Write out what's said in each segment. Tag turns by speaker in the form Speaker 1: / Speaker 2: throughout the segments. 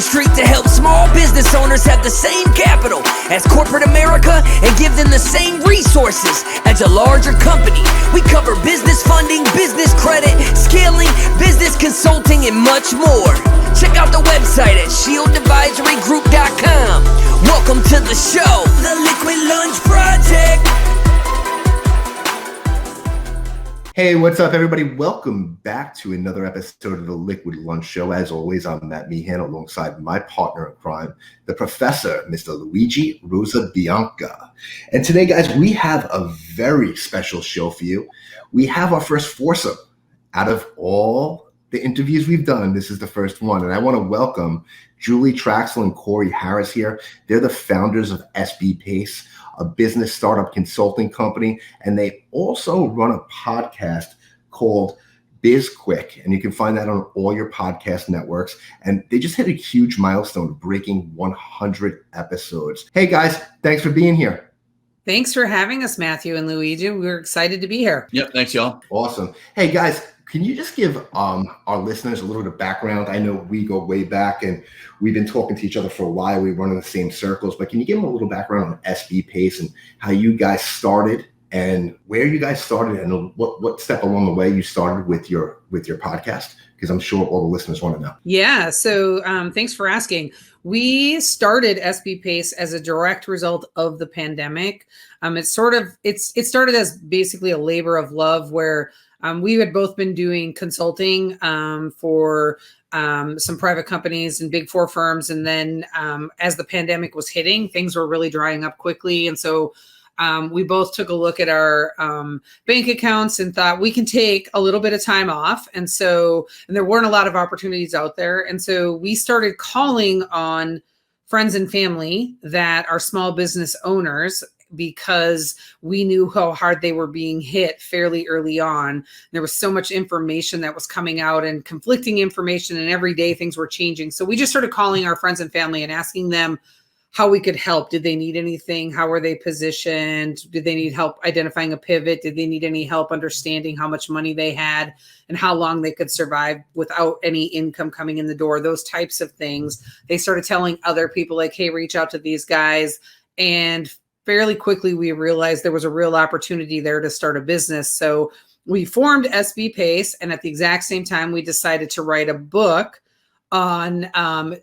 Speaker 1: Street to help small business owners have the same capital as corporate America and give them the same resources as a larger company. We cover business funding, business credit, scaling, business consulting, and much more. Check out the website at shieldadvisorygroup.com. Welcome to the show, The Liquid Lunch Project.
Speaker 2: Hey, what's up, everybody? Welcome back to another episode of the Liquid Lunch Show. As always, I'm Matt Meehan alongside my partner in crime, the professor, Mr. Luigi Rosabianca. And today, guys, we have a very special show for you. We have our first foursome. Out of all the interviews we've done, this is the first one. And I want to welcome Julie Traxler and Corey Harris here. They're the founders of SB Pace, a business startup consulting company, and they also run a podcast called Biz Quick, and you can find that on all your podcast networks. And they just hit a huge milestone, breaking 100 episodes. Hey guys, thanks for being here.
Speaker 3: Thanks for having us, Matthew and Luigi. We're excited to be here.
Speaker 4: Yep, thanks y'all.
Speaker 2: Awesome. Hey guys, can you just give our listeners a little bit of background? I know we go way back and we've been talking to each other for a while. We run in the same circles, but can you give them a little background on SB Pace and how you guys started and where you guys started and what step along the way you started with your podcast? Because I'm sure all the listeners want to know.
Speaker 3: Yeah. So thanks for asking. We started SB Pace as a direct result of the pandemic. It started as basically a labor of love where we had both been doing consulting for some private companies and big four firms. And then as the pandemic was hitting, things were really drying up quickly. And so we both took a look at our bank accounts and thought we can take a little bit of time off. And there weren't a lot of opportunities out there. And so we started calling on friends and family that are small business owners, because we knew how hard they were being hit fairly early on. There was so much information that was coming out and conflicting information, and every day things were changing. So we just started calling our friends and family and asking them how we could help. Did they need anything? How were they positioned? Did they need help identifying a pivot? Did they need any help understanding how much money they had and how long they could survive without any income coming in the door? Those types of things. They started telling other people like, hey, reach out to these guys. And fairly quickly, we realized there was a real opportunity there to start a business. So we formed SB Pace, and at the exact same time, we decided to write a book on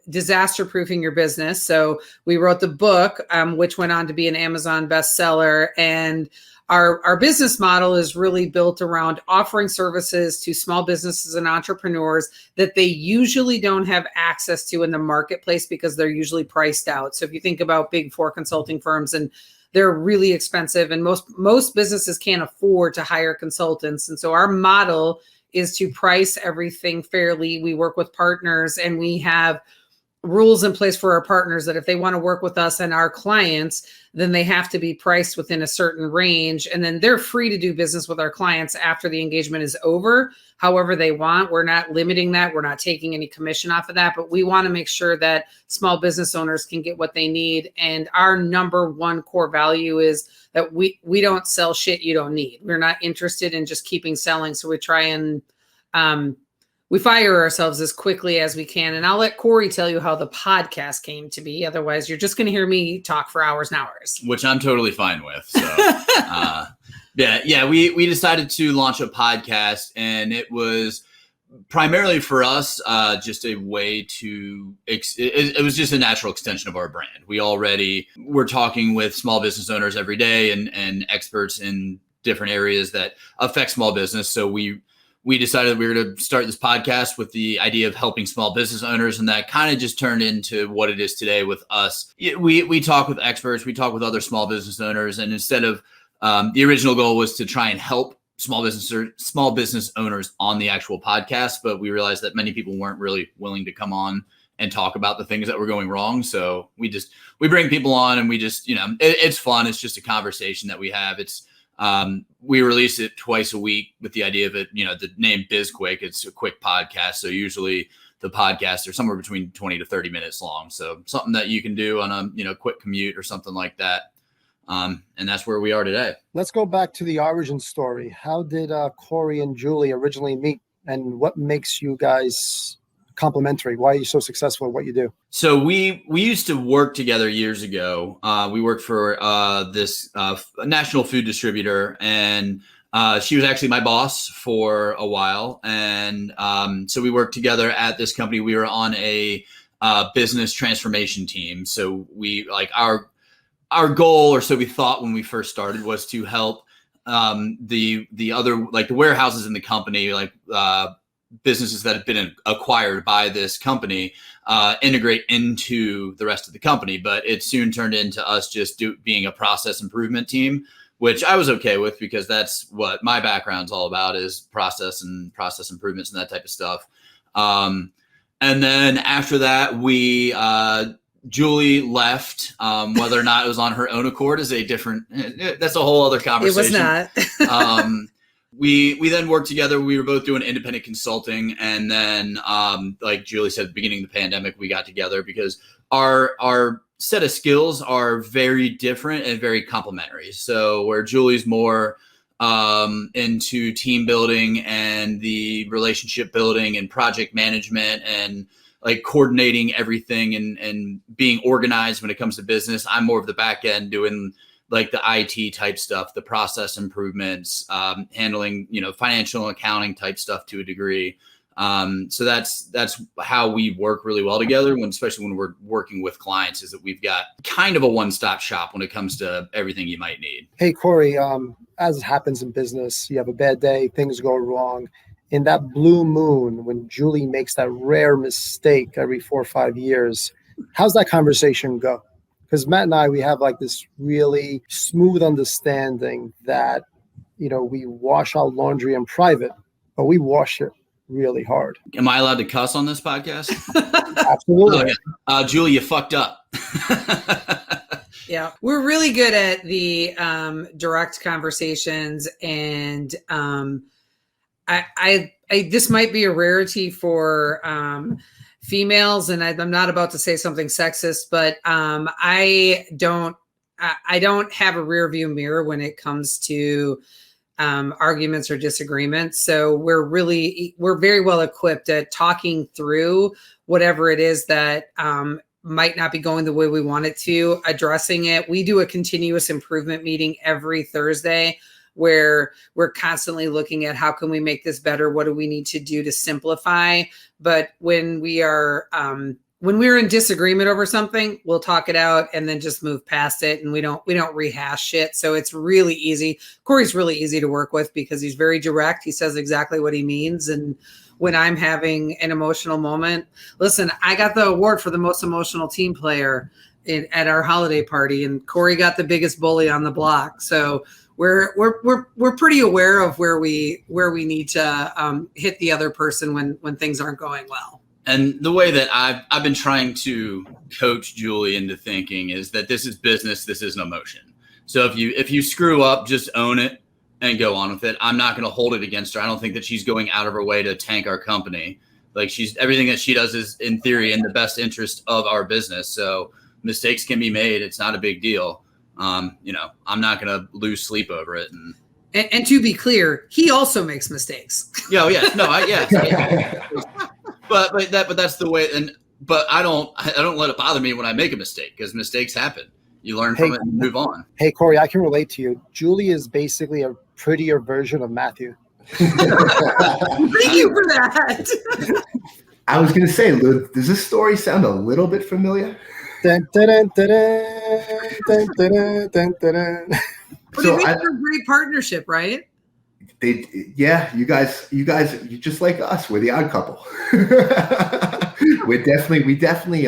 Speaker 3: disaster proofing your business. So we wrote the book, which went on to be an Amazon bestseller. And our business model is really built around offering services to small businesses and entrepreneurs that they usually don't have access to in the marketplace because they're usually priced out. So if you think about big four consulting firms, and they're really expensive, and most businesses can't afford to hire consultants. And so our model is to price everything fairly. We work with partners, and we have rules in place for our partners that if they want to work with us and our clients, then they have to be priced within a certain range. And then they're free to do business with our clients after the engagement is over, however they want. We're not limiting that. We're not taking any commission off of that, but we want to make sure that small business owners can get what they need. And our number one core value is that we don't sell shit you don't need. We're not interested in just keeping selling. So we try and we fire ourselves as quickly as we can. And I'll let Corey tell you how the podcast came to be. Otherwise, you're just going to hear me talk for hours and hours.
Speaker 4: Which I'm totally fine with. So, we decided to launch a podcast, and it was primarily for us just a way to, it was just a natural extension of our brand. We already were talking with small business owners every day and experts in different areas that affect small business. So we decided we were to start this podcast with the idea of helping small business owners. And that kind of just turned into what it is today with us. We talk with experts, we talk with other small business owners. And instead of the original goal was to try and help small business owners on the actual podcast. But we realized that many people weren't really willing to come on and talk about the things that were going wrong. So we bring people on, and we just, it's fun. It's just a conversation that we have. We release it twice a week with the idea of it, the name Biz Quick. It's a quick podcast. So usually the podcasts are somewhere between 20 to 30 minutes long. So something that you can do on a, quick commute or something like that. And that's where we are today.
Speaker 5: Let's go back to the origin story. How did Corey and Julie originally meet, and what makes you guys complementary? Why are you so successful at what you do?
Speaker 4: So we used to work together years ago. We worked for this national food distributor, and she was actually my boss for a while. And so we worked together at this company. We were on a business transformation team. So we our goal, or so we thought when we first started, was to help the other, like the warehouses in the company, like businesses that have been acquired by this company, integrate into the rest of the company. But it soon turned into us just being a process improvement team, which I was okay with, because that's what my background's all about, is process and process improvements and that type of stuff. And then after that, Julie left. Whether or not it was on her own accord is that's a whole other conversation.
Speaker 3: It was not.
Speaker 4: We then worked together. We were both doing independent consulting. And then, like Julie said, at the beginning of the pandemic, we got together because our set of skills are very different and very complementary. So where Julie's more into team building and the relationship building and project management and like coordinating everything and being organized when it comes to business, I'm more of the back end doing like the IT type stuff, the process improvements, handling, financial and accounting type stuff to a degree. So that's how we work really well together, especially when we're working with clients, is that we've got kind of a one-stop shop when it comes to everything you might need.
Speaker 5: Hey, Corey, as it happens in business, you have a bad day, things go wrong. In that blue moon, when Julie makes that rare mistake every 4 or 5 years, how's that conversation go? Because Matt and I, we have like this really smooth understanding that, we wash our laundry in private, but we wash it really hard.
Speaker 4: Am I allowed to cuss on this podcast?
Speaker 5: Absolutely.
Speaker 4: Oh, yeah. Julie, you fucked up.
Speaker 3: Yeah, we're really good at the direct conversations, and I this might be a rarity for females, and I'm not about to say something sexist, but I don't have a rear view mirror when it comes to arguments or disagreements. So we're very well equipped at talking through whatever it is that might not be going the way we want it to, addressing it. We do a continuous improvement meeting every Thursday, where we're constantly looking at how can we make this better? What do we need to do to simplify? But when we're in disagreement over something, we'll talk it out and then just move past it. And we don't rehash shit. So it's really easy. Corey's really easy to work with because he's very direct. He says exactly what he means. And when I'm having an emotional moment, listen, I got the award for the most emotional team player at our holiday party, and Corey got the biggest bully on the block. So we're pretty aware of where we need to hit the other person when things aren't going well.
Speaker 4: And the way that I've been trying to coach Julie into thinking is that this is business, this isn't emotion. So if you screw up, just own it and go on with it. I'm not going to hold it against her. I don't think that she's going out of her way to tank our company. Like, everything that she does is, in theory, in the best interest of our business. So mistakes can be made. It's not a big deal. I'm not going to lose sleep over it.
Speaker 3: And to be clear, he also makes mistakes.
Speaker 4: Yeah. But that's the way. But I don't let it bother me when I make a mistake, because mistakes happen. You learn from it and move on.
Speaker 5: Hey, Corey, I can relate to you. Julie is basically a prettier version of Matthew.
Speaker 3: Thank you for that.
Speaker 2: I was going to say, Lou, does this story sound a little bit familiar?
Speaker 5: Dun, dun, dun, dun, dun, dun, dun, dun.
Speaker 3: But it makes for a great partnership, right?
Speaker 2: You guys, you're just like us. We're the odd couple. we definitely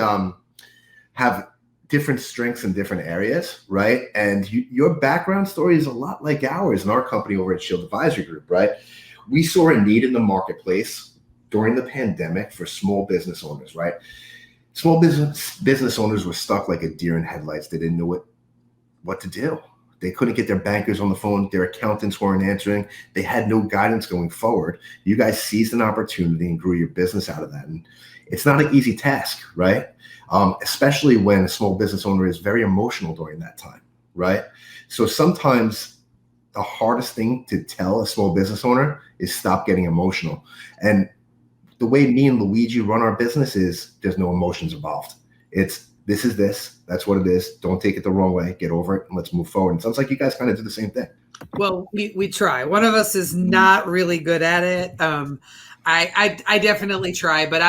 Speaker 2: have different strengths in different areas, right? And your background story is a lot like ours in our company over at Shield Advisory Group, right? We saw a need in the marketplace during the pandemic for small business owners, right? Small business owners were stuck like a deer in headlights. They didn't know what to do. They couldn't get their bankers on the phone. Their accountants weren't answering. They had no guidance going forward. You guys seized an opportunity and grew your business out of that. And it's not an easy task, right? Especially when a small business owner is very emotional during that time, right? So sometimes the hardest thing to tell a small business owner is stop getting emotional. And the way me and Luigi run our business is there's no emotions involved. This is this. That's what it is. Don't take it the wrong way. Get over it and let's move forward. And it sounds like you guys kind of do the same thing.
Speaker 3: Well, we try. One of us is not really good at it. I definitely try, but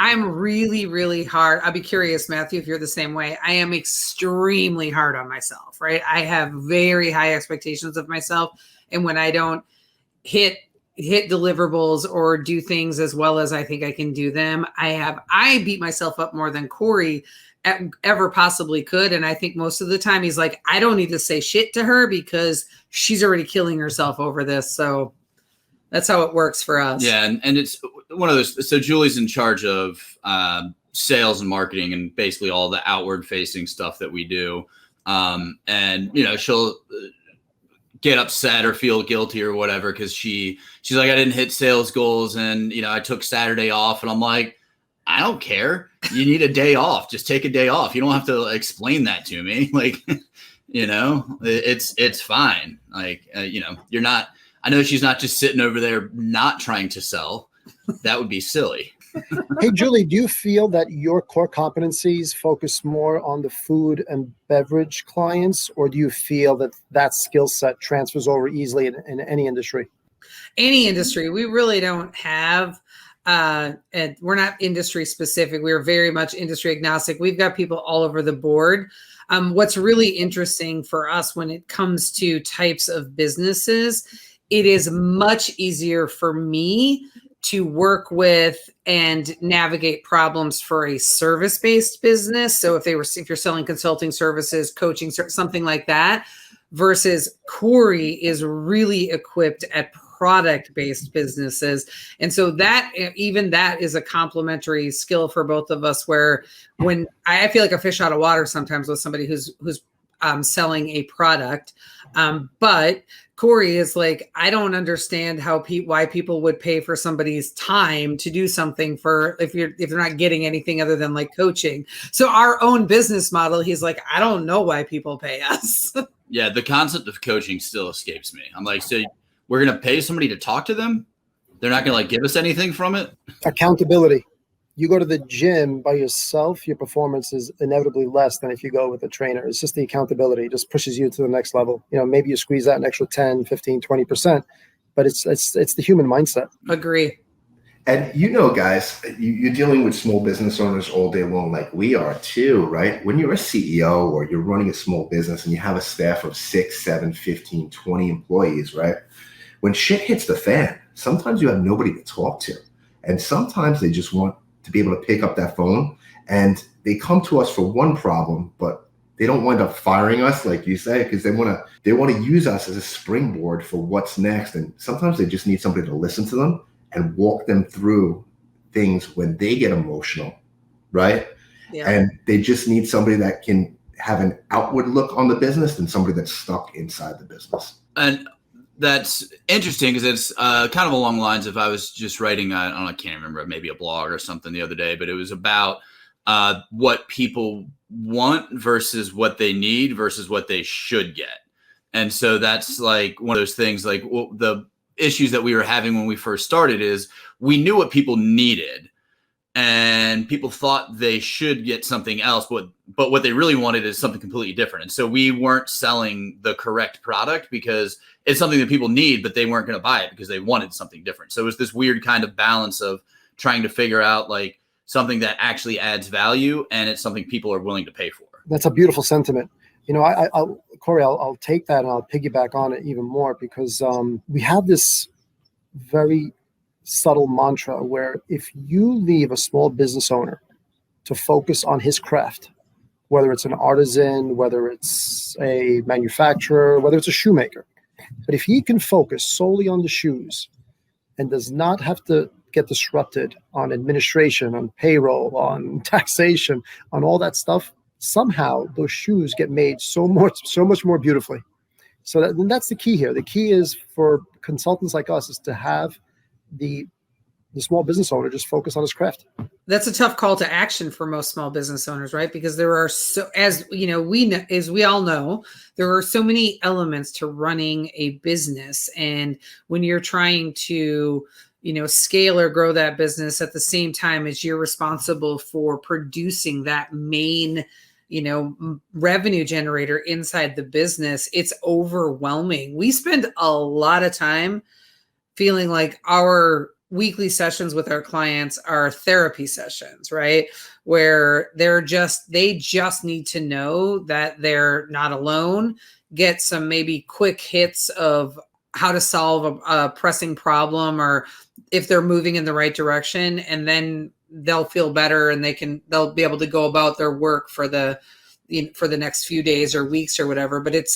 Speaker 3: I'm really, really hard. I'll be curious, Matthew, if you're the same way. I am extremely hard on myself, right? I have very high expectations of myself. And when I don't hit deliverables or do things as well as I think I can do them, I beat myself up more than Corey ever possibly could. And I think most of the time he's like, I don't need to say shit to her because she's already killing herself over this. So that's how it works for us. Yeah.
Speaker 4: And it's one of those. So Julie's in charge of sales and marketing and basically all the outward facing stuff that we do. And, she'll get upset or feel guilty or whatever because she's like, I didn't hit sales goals and, I took Saturday off. And I'm like, I don't care. You need a day off. Just take a day off. You don't have to explain that to me. Like, it's fine. Like, you're not. I know she's not just sitting over there not trying to sell. That would be silly.
Speaker 5: Hey, Julie, do you feel that your core competencies focus more on the food and beverage clients, or do you feel that skill set transfers over easily in any industry?
Speaker 3: Any industry. We really don't have, and we're not industry specific. We're very much industry agnostic. We've got people all over the board. What's really interesting for us when it comes to types of businesses, it is much easier for me to work with and navigate problems for a service-based business. So if you're selling consulting services, coaching, something like that, versus Corey is really equipped at product-based businesses. And so that is a complementary skill for both of us, where when I feel like a fish out of water sometimes with somebody who's selling a product. But Corey is like, I don't understand why people would pay for somebody's time to do something if they're not getting anything other than like coaching. So our own business model, he's like, I don't know why people pay us.
Speaker 4: Yeah. The concept of coaching still escapes me. I'm like, so we're going to pay somebody to talk to them? They're not going to give us anything from it?
Speaker 5: Accountability. You go to the gym by yourself, your performance is inevitably less than if you go with a trainer. It's just the accountability. It just pushes you to the next level. Maybe you squeeze out an extra 10, 15, 20%, but it's the human mindset.
Speaker 3: Agree.
Speaker 2: And guys, you're dealing with small business owners all day long like we are too, right? When you're a CEO or you're running a small business and you have a staff of 6, 7, 15, 20 employees, right? When shit hits the fan, sometimes you have nobody to talk to. And sometimes they just want to be able to pick up that phone, and they come to us for one problem, but they don't wind up firing us, like you say, because they want to use us as a springboard for what's next. And sometimes they just need somebody to listen to them and walk them through things when they get emotional, right? Yeah. And they just need somebody that can have an outward look on the business than somebody that's stuck inside the business.
Speaker 4: And that's interesting because it's kind of along the lines of, I was just writing, I can't remember, maybe a blog or something the other day, but it was about what people want versus what they need versus what they should get. And so that's like one of those things, like the issues that we were having when we first started is we knew what people needed and people thought they should get something else, but what they really wanted is something completely different. And so we weren't selling the correct product because it's something that people need, but they weren't going to buy it because they wanted something different. So it was this weird kind of balance of trying to figure out like something that actually adds value and it's something people are willing to pay for.
Speaker 5: That's a beautiful sentiment. Corey, I'll take that and I'll piggyback on it even more because we have this very subtle mantra where if you leave a small business owner to focus on his craft, whether it's an artisan, whether it's a manufacturer, whether it's a shoemaker, but if he can focus solely on the shoes and does not have to get disrupted on administration, on payroll, on taxation, on all that stuff, somehow those shoes get made so much more beautifully. So that's the key here. The key is for consultants like us is to have the small business owner just focus on his craft.
Speaker 3: That's a tough call to action for most small business owners, right? Because there are as we all know, there are so many elements to running a business. And when you're trying to scale or grow that business at the same time as you're responsible for producing that main, revenue generator inside the business, it's overwhelming. We spend a lot of time feeling like our weekly sessions with our clients are therapy sessions, right? Where they just need to know that they're not alone, get some maybe quick hits of how to solve a pressing problem, or if they're moving in the right direction, and then they'll feel better and they'll be able to go about their work for the next few days or weeks or whatever. But it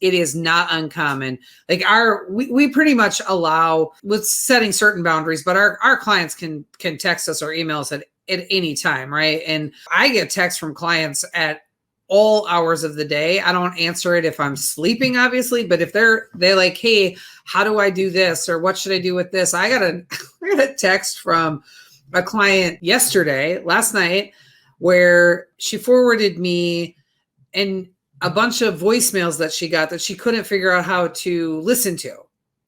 Speaker 3: is not uncommon. Like we pretty much allow, with setting certain boundaries, but our clients can text us or email us at any time, right? And I get texts from clients at all hours of the day. I don't answer it if I'm sleeping, obviously, but if they're like, hey, how do I do this? Or what should I do with this? I got a text from a client last night, where she forwarded me and a bunch of voicemails that she got that she couldn't figure out how to listen to.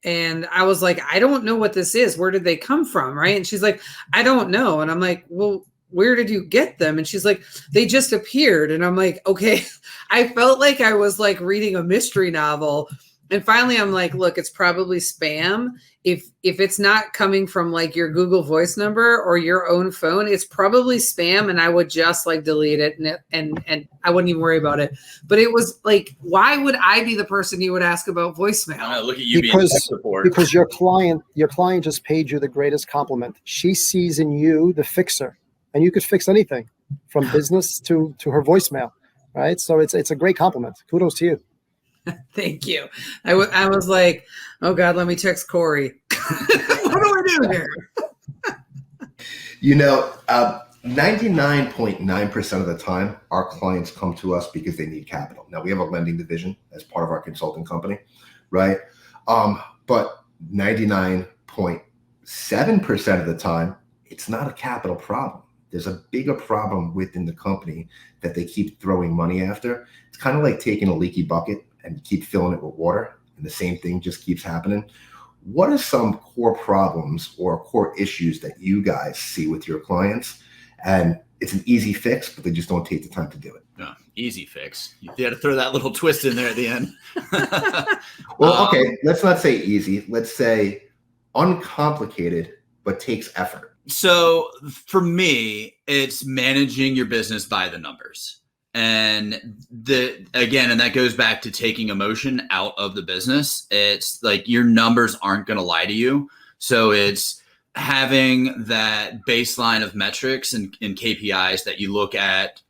Speaker 3: And I was like, I don't know what this is. Where did they come from? Right. And she's like, I don't know. And I'm like, well, where did you get them? And she's like, they just appeared. And I'm like, okay. I felt like I was like reading a mystery novel. And finally I'm like, look, it's probably spam. If it's not coming from like your Google Voice number or your own phone, it's probably spam, and I would just like delete it and I wouldn't even worry about it. But it was like, why would I be the person you would ask about voicemail?
Speaker 4: Look at you being tech support.
Speaker 5: Because your client just paid you the greatest compliment. She sees in you the fixer, and you could fix anything from business to her voicemail, right? So it's a great compliment. Kudos to you.
Speaker 3: Thank you. I was like, oh God, let me text Corey. What do I do here?
Speaker 2: 99.9% of the time, our clients come to us because they need capital. Now, we have a lending division as part of our consulting company, right? But 99.7% of the time, it's not a capital problem. There's a bigger problem within the company that they keep throwing money after. It's kind of like taking a leaky bucket and keep filling it with water, and the same thing just keeps happening. What are some core problems or core issues that you guys see with your clients? And it's an easy fix, but they just don't take the time to do it.
Speaker 4: No, easy fix. You had to throw that little twist in there at the end.
Speaker 2: Well, okay, let's not say easy. Let's say uncomplicated, but takes effort.
Speaker 4: So for me, it's managing your business by the numbers. And that goes back to taking emotion out of the business. It's like your numbers aren't going to lie to you. So it's having that baseline of metrics and KPIs that you look at,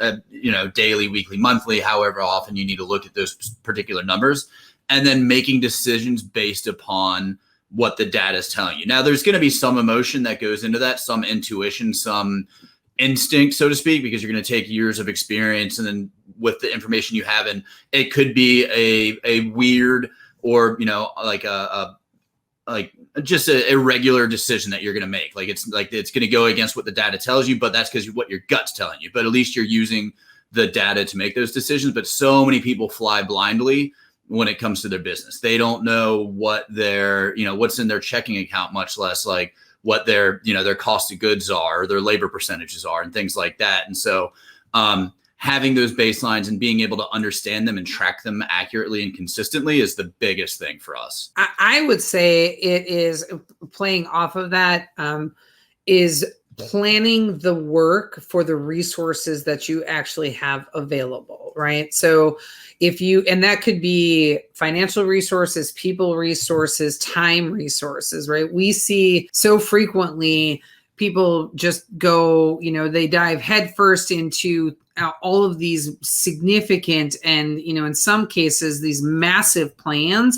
Speaker 4: daily, weekly, monthly, however often you need to look at those particular numbers, and then making decisions based upon what the data is telling you. Now, there's going to be some emotion that goes into that, some intuition, some instinct, so to speak, because you're going to take years of experience and then with the information you have, and it could be a weird or just a irregular decision that you're going to make. Like it's going to go against what the data tells you, but that's because what your gut's telling you. But at least you're using the data to make those decisions. But so many people fly blindly when it comes to their business. They don't know what what's in their checking account, much less like what their cost of goods are, or their labor percentages are, and things like that. And so having those baselines and being able to understand them and track them accurately and consistently is the biggest thing for us.
Speaker 3: I would say it is playing off of that, is planning the work for the resources that you actually have available, right? So and that could be financial resources, people resources, time resources, right? We see so frequently people just go, they dive headfirst into all of these significant and, in some cases, these massive plans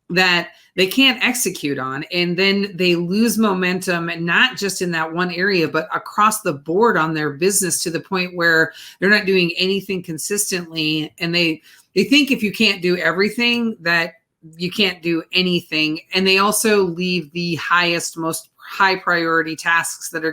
Speaker 3: that they can't execute on. And then they lose momentum, and not just in that one area, but across the board on their business, to the point where they're not doing anything consistently. And they think if you can't do everything, that you can't do anything. And they also leave the most high priority tasks that are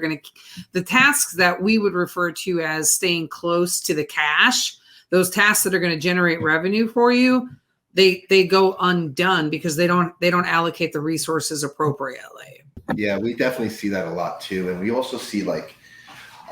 Speaker 3: the tasks that we would refer to as staying close to the cash, those tasks that are going to generate revenue for you. They go undone because they don't allocate the resources appropriately.
Speaker 2: Yeah, we definitely see that a lot too. And we also see like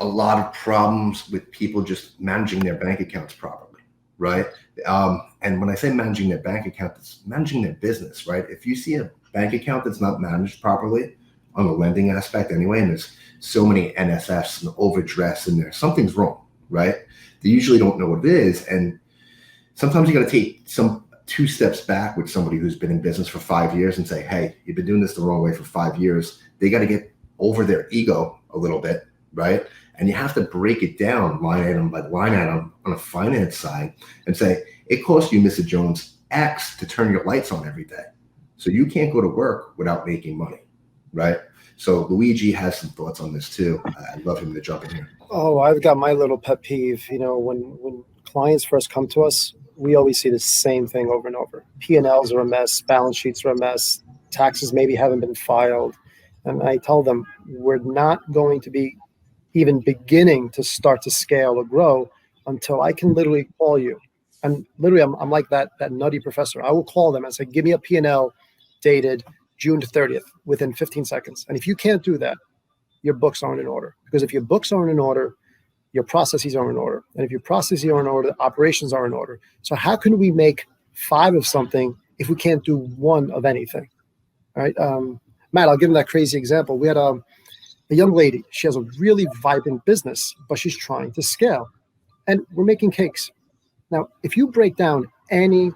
Speaker 2: a lot of problems with people just managing their bank accounts properly, right? And when I say managing their bank account, it's managing their business, right? If you see a bank account that's not managed properly on the lending aspect anyway, and there's so many NSFs and overdress in there, something's wrong, right? They usually don't know what it is. And sometimes you got to take some 2 steps back with somebody who's been in business for 5 years and say, hey, you've been doing this the wrong way for 5 years. They got to get over their ego a little bit, right? And you have to break it down line item by line item on a finance side and say, it costs you, Mr. Jones, X to turn your lights on every day. So you can't go to work without making money, right? So Luigi has some thoughts on this too. I'd love him to jump in here.
Speaker 5: Oh, I've got my little pet peeve. You know, when clients first come to us, we always see the same thing over and over. P&Ls are a mess, balance sheets are a mess, taxes maybe haven't been filed. And I tell them, we're not going to be even beginning to start to scale or grow until I can literally call you. And literally, I'm like that nutty professor. I will call them and say, give me a P&L dated June 30th within 15 seconds. And if you can't do that, your books aren't in order. Because if your books aren't in order, your processes are in order. And if your processes are in order, the operations are in order. So how can we make 5 of something if we can't do 1 of anything? All right. Matt, I'll give him that crazy example. We had a young lady. She has a really vibrant business, but she's trying to scale. And we're making cakes. Now, if you break down any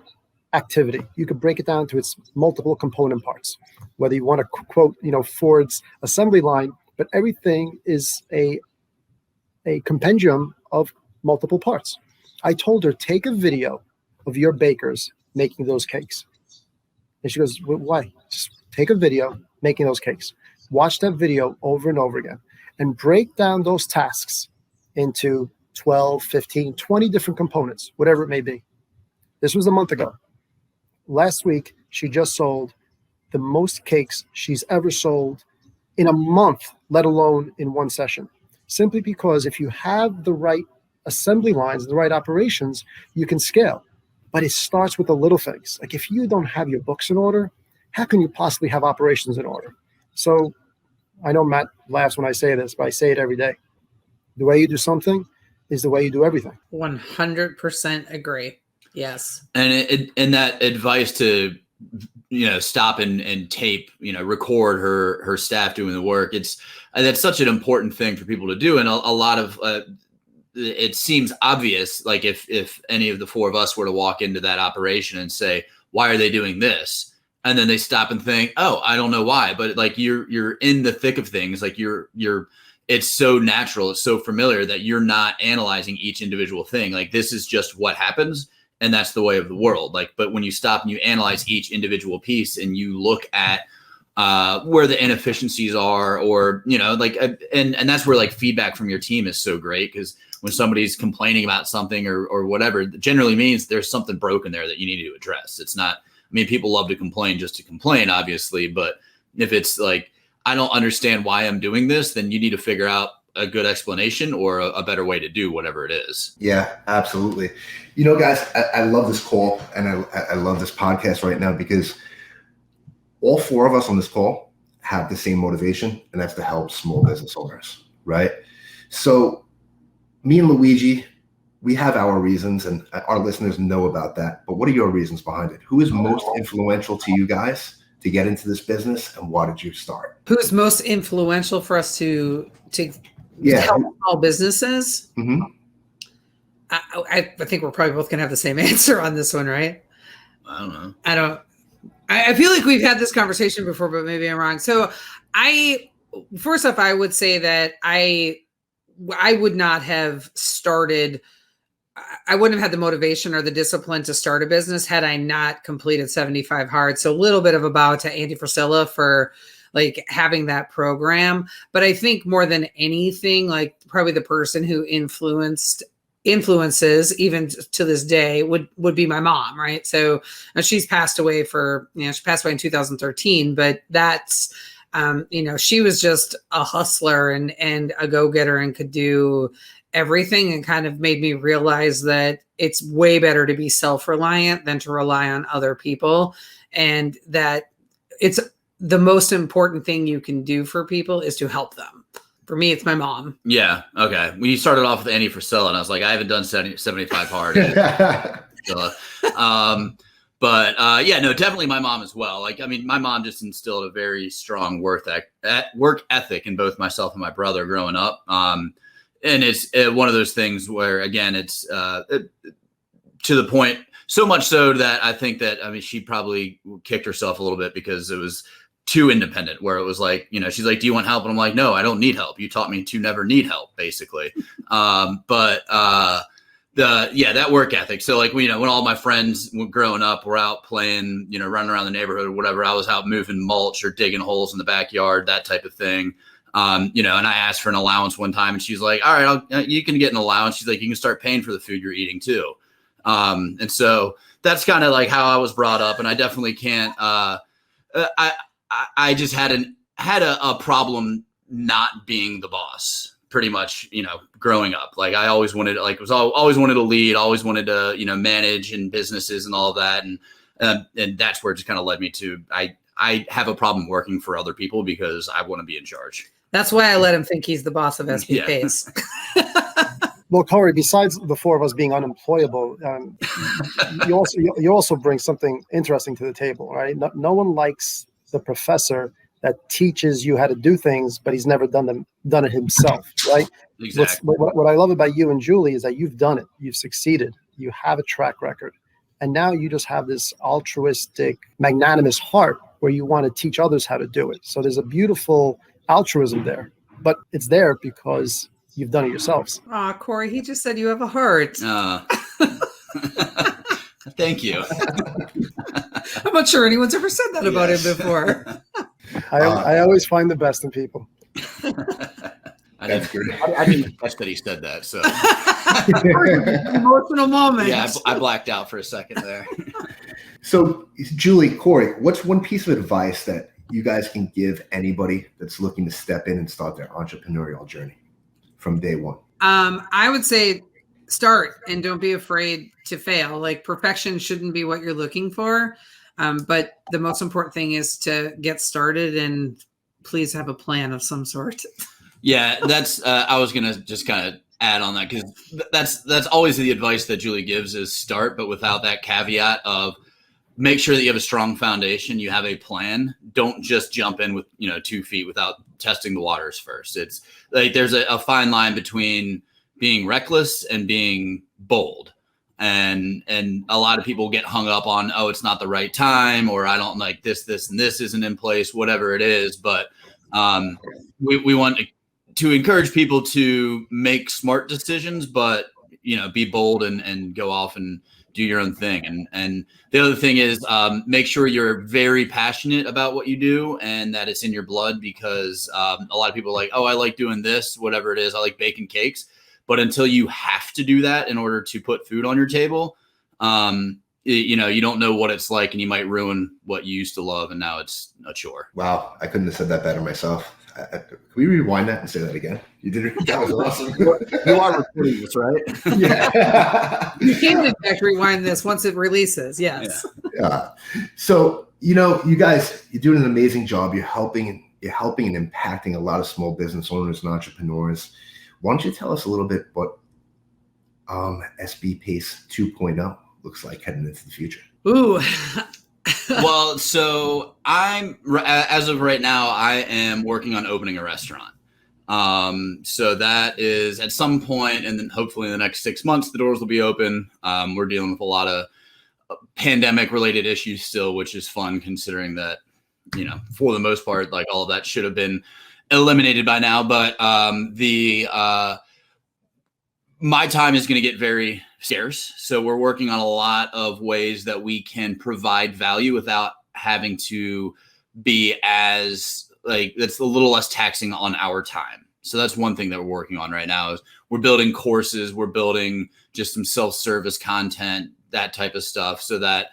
Speaker 5: activity, you could break it down to its multiple component parts, whether you want to quote, Ford's assembly line, but everything is a compendium of multiple parts. I told her, take a video of your bakers making those cakes. And she goes, well, why? Just take a video making those cakes. Watch that video over and over again and break down those tasks into 12, 15, 20 different components, whatever it may be. This was a month ago. Last week, she just sold the most cakes she's ever sold in a month, let alone in one session. Simply because if you have the right assembly lines, the right operations, you can scale. But it starts with the little things. Like if you don't have your books in order, how can you possibly have operations in order? So I know Matt laughs when I say this, but I say it every day. The way you do something is the way you do everything.
Speaker 3: 100% agree. Yes.
Speaker 4: And that advice to, stop and tape, record her staff doing the work. That's such an important thing for people to do. And a lot of, it seems obvious, like if any of the 4 of us were to walk into that operation and say, why are they doing this? And then they stop and think, oh, I don't know why, but like you're in the thick of things. Like it's so natural. It's so familiar that you're not analyzing each individual thing. Like this is just what happens. And that's the way of the world. Like, but when you stop and you analyze each individual piece and you look at where the inefficiencies are, or, and that's where like feedback from your team is so great. Because when somebody's complaining about something or whatever, it generally means there's something broken there that you need to address. It's not, people love to complain just to complain, obviously. But if it's like, I don't understand why I'm doing this, then you need to figure out a good explanation or a better way to do whatever it is.
Speaker 2: Yeah, absolutely. Guys, I love this call and I love this podcast right now because all 4 of us on this call have the same motivation, and that's to help small business owners, right? So me and Luigi, we have our reasons and our listeners know about that. But what are your reasons behind it? Who is most influential to you guys to get into this business, and why did you start?
Speaker 3: Who's most influential for us to help small businesses?
Speaker 2: Mm-hmm.
Speaker 3: I think we're probably both gonna have the same answer on this one, right?
Speaker 4: I don't know.
Speaker 3: I feel like we've had this conversation before, but maybe I'm wrong. So first off, I would say that I would not have started. I wouldn't have had the motivation or the discipline to start a business had I not completed 75 Hard. So a little bit of a bow to Andy Frisella for like having that program. But I think more than anything, like probably the person who influences even to this day would be my mom. Right. So she's passed away she passed away in 2013, but that's, she was just a hustler and a go-getter and could do everything, and kind of made me realize that it's way better to be self-reliant than to rely on other people. And that the most important thing you can do for people is to help them. For me, it's my mom.
Speaker 4: Yeah. Okay. When you started off with Annie Frisella, and I was like, I haven't done 75 hard yet. Yeah, no, definitely my mom as well. Like, I mean, my mom just instilled a very strong work ethic in both myself and my brother growing up. And it's one of those things where, again, it's to the point, so much so that I think that, I mean, she probably kicked herself a little bit because it was too independent, where it was like, you know, she's like, do you want help? And I'm like, no, I don't need help. You taught me to never need help, basically. That work ethic. So like, you know, when all my friends were growing up were out playing, you know, running around the neighborhood or whatever, I was out moving mulch or digging holes in the backyard, that type of thing. You know, and I asked for an allowance one time and she's like, all right, you can get an allowance. She's like, you can start paying for the food you're eating too. And so that's kind of like how I was brought up. And I definitely can't, I just had a problem not being the boss pretty much, you know, growing up. Like I always wanted, like, always wanted to lead, always wanted to, you know, manage in businesses and all of that. And that's where it just kind of led me to, I have a problem working for other people because I want to be in charge.
Speaker 3: That's why I let him think he's the boss of SB Pace.
Speaker 5: Well, Corey, besides the four of us being unemployable, you also bring something interesting to the table, right? No one likes the professor that teaches you how to do things, but he's never done it himself, right?
Speaker 4: Exactly.
Speaker 5: What I love about you and Julie is that you've done it, you've succeeded, you have a track record, and now you just have this altruistic, magnanimous heart where you want to teach others how to do it. So there's a beautiful altruism there, but it's there because you've done it yourselves.
Speaker 3: Aw, Corey, he just said you have a heart.
Speaker 4: Thank you.
Speaker 3: I'm not sure anyone's ever said that about him before.
Speaker 5: I always find the best in people.
Speaker 4: I didn't catch that he said that. So
Speaker 3: emotional moment.
Speaker 4: Yeah, I blacked out for a second there.
Speaker 2: So, Julie, Corey, what's one piece of advice that you guys can give anybody that's looking to step in and start their entrepreneurial journey from day one?
Speaker 3: I would say start and don't be afraid to fail. Like perfection shouldn't be what you're looking for. But the most important thing is to get started and please have a plan of some sort.
Speaker 4: Yeah, that's, I was going to just kind of add on that because that's always the advice that Julie gives is start, but without that caveat of make sure that you have a strong foundation, you have a plan. Don't just jump in with, 2 feet without testing the waters first. It's like there's a fine line between being reckless and being bold. And a lot of people get hung up on, oh, it's not the right time, or I don't like this, and this isn't in place, whatever it is. But we want to encourage people to make smart decisions, but, be bold and go off and do your own thing. And the other thing is make sure you're very passionate about what you do and that it's in your blood, because a lot of people are like, oh, I like doing this, whatever it is. I like baking cakes. But until you have to do that in order to put food on your table, you don't know what it's like, and you might ruin what you used to love, and now it's a chore.
Speaker 2: Wow, I couldn't have said that better myself. Can we rewind that and say that again? You did it. That was awesome.
Speaker 4: You are recording this, right?
Speaker 2: Yeah.
Speaker 3: You can in fact rewind this once it releases. Yes.
Speaker 2: Yeah. So, you guys, you're doing an amazing job. You're helping and impacting a lot of small business owners and entrepreneurs. Why don't you tell us a little bit what SB Pace 2.0 looks like heading into the future?
Speaker 3: Ooh.
Speaker 4: Well, so as of right now, I am working on opening a restaurant. So that is at some point, and then hopefully in the next 6 months, the doors will be open. We're dealing with a lot of pandemic related issues still, which is fun considering that, for the most part, like all of that should have been eliminated by now. But my time is going to get very scarce. So we're working on a lot of ways that we can provide value without having to be as that's a little less taxing on our time. So that's one thing that we're working on right now is we're building courses, we're building just some self-service content, that type of stuff, so that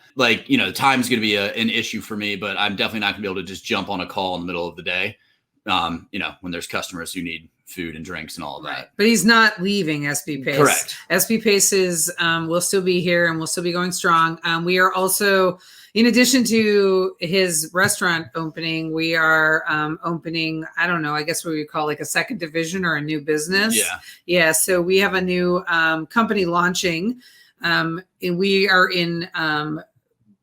Speaker 4: time's going to be an issue for me, but I'm definitely not going to be able to just jump on a call in the middle of the day. When there's customers who need food and drinks and all of that.
Speaker 3: But he's not leaving SB Pace.
Speaker 4: Correct.
Speaker 3: SB Pace is will still be here and we'll still be going strong. We are also, in addition to his restaurant opening, we are opening, I don't know, I guess what we call like a second division or a new business.
Speaker 4: Yeah.
Speaker 3: Yeah. So we have a new company launching. And we are in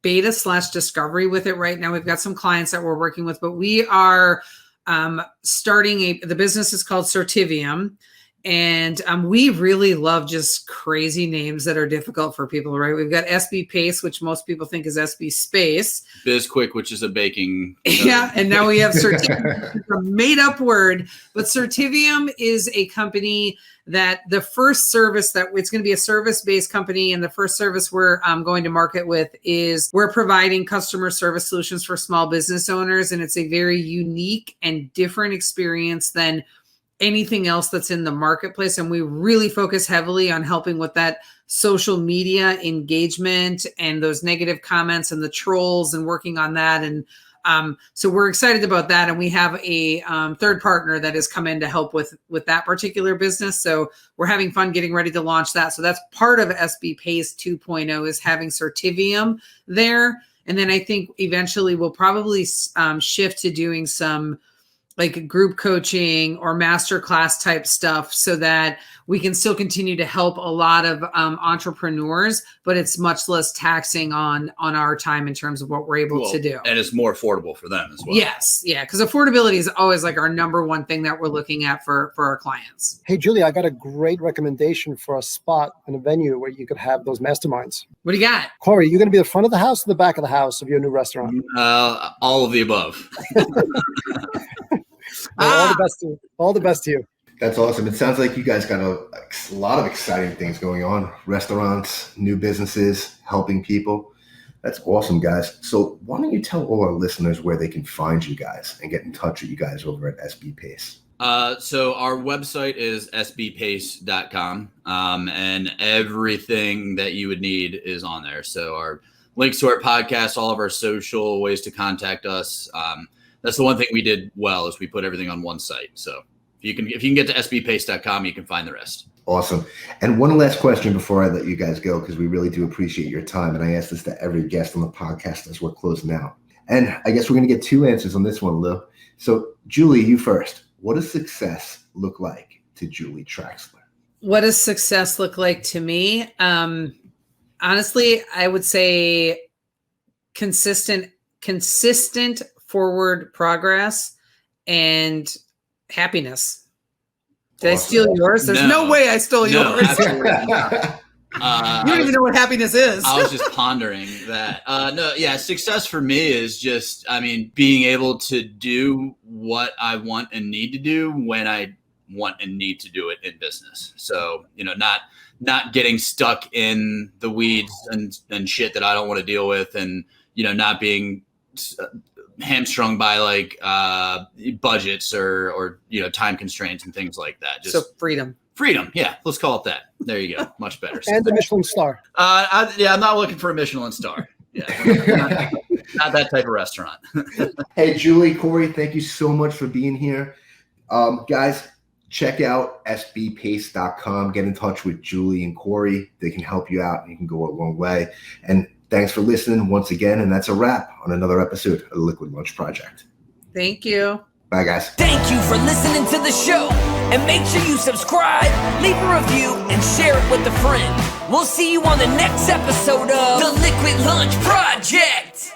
Speaker 3: beta/discovery with it right now. We've got some clients that we're working with, but we are starting the business is called Certivium. And we really love just crazy names that are difficult for people, right? We've got SB Pace, which most people think is SB Space.
Speaker 4: BizQuick, which is a baking.
Speaker 3: Yeah, and now we have Certivium, it's a made-up word. But Certivium is a company that the first service that it's going to be a service-based company, and the first service we're going to market with is we're providing customer service solutions for small business owners, and it's a very unique and different experience than anything else that's in the marketplace. And we really focus heavily on helping with that social media engagement and those negative comments and the trolls and working on that. And so we're excited about that. And we have a third partner that has come in to help with that particular business. So we're having fun getting ready to launch that. So that's part of SB Pace 2.0 is having Certivium there. And then I think eventually we'll probably shift to doing some like group coaching or masterclass type stuff so that we can still continue to help a lot of entrepreneurs, but it's much less taxing on our time in terms of what we're able to do.
Speaker 4: And it's more affordable for them as well.
Speaker 3: Yes. Yeah. Because affordability is always like our number one thing that we're looking at for our clients.
Speaker 5: Hey, Julie, I got a great recommendation for a spot and a venue where you could have those masterminds.
Speaker 3: What do you got?
Speaker 5: Corey, you're going to be the front of the house or the back of the house of your new restaurant?
Speaker 4: All of the above.
Speaker 5: All the best to you.
Speaker 2: That's awesome. It sounds like you guys got a lot of exciting things going on. Restaurants, new businesses, helping people. That's awesome, guys. So why don't you tell all our listeners where they can find you guys and get in touch with you guys over at SB Pace?
Speaker 4: So our website is sbpace.com, and everything that you would need is on there. So our links to our podcast, all of our social ways to contact us. That's the one thing we did well is we put everything on one site. So if you can get to sbpace.com, you can find the rest.
Speaker 2: Awesome. And one last question before I let you guys go, because we really do appreciate your time. And I ask this to every guest on the podcast as we're closing out. And I guess we're going to get two answers on this one, Lou. So Julie, you first. What does success look like to Julie Traxler?
Speaker 3: What does success look like to me? Honestly, I would say consistent forward progress and happiness. Did I steal yours? There's no way I stole yours.
Speaker 4: Absolutely not.
Speaker 3: You don't even know what happiness is.
Speaker 4: I was just pondering that. Success for me is just, being able to do what I want and need to do when I want and need to do it in business. So, not getting stuck in the weeds and shit that I don't want to deal with, and, not being hamstrung by like budgets or time constraints and things like that. Just
Speaker 3: so freedom.
Speaker 4: Yeah, let's call it that. There you go. Much better.
Speaker 5: And the Michelin star.
Speaker 4: I'm not looking for a Michelin star. Yeah, not that type of restaurant.
Speaker 2: Hey, Julie, Corey, thank you so much for being here. Guys, check out sbpace.com. Get in touch with Julie and Corey. They can help you out and you can go a long way. And thanks for listening once again. And that's a wrap on another episode of the Liquid Lunch Project.
Speaker 3: Thank you.
Speaker 2: Bye, guys.
Speaker 1: Thank you for listening to the show. And make sure you subscribe, leave a review, and share it with a friend. We'll see you on the next episode of the Liquid Lunch Project.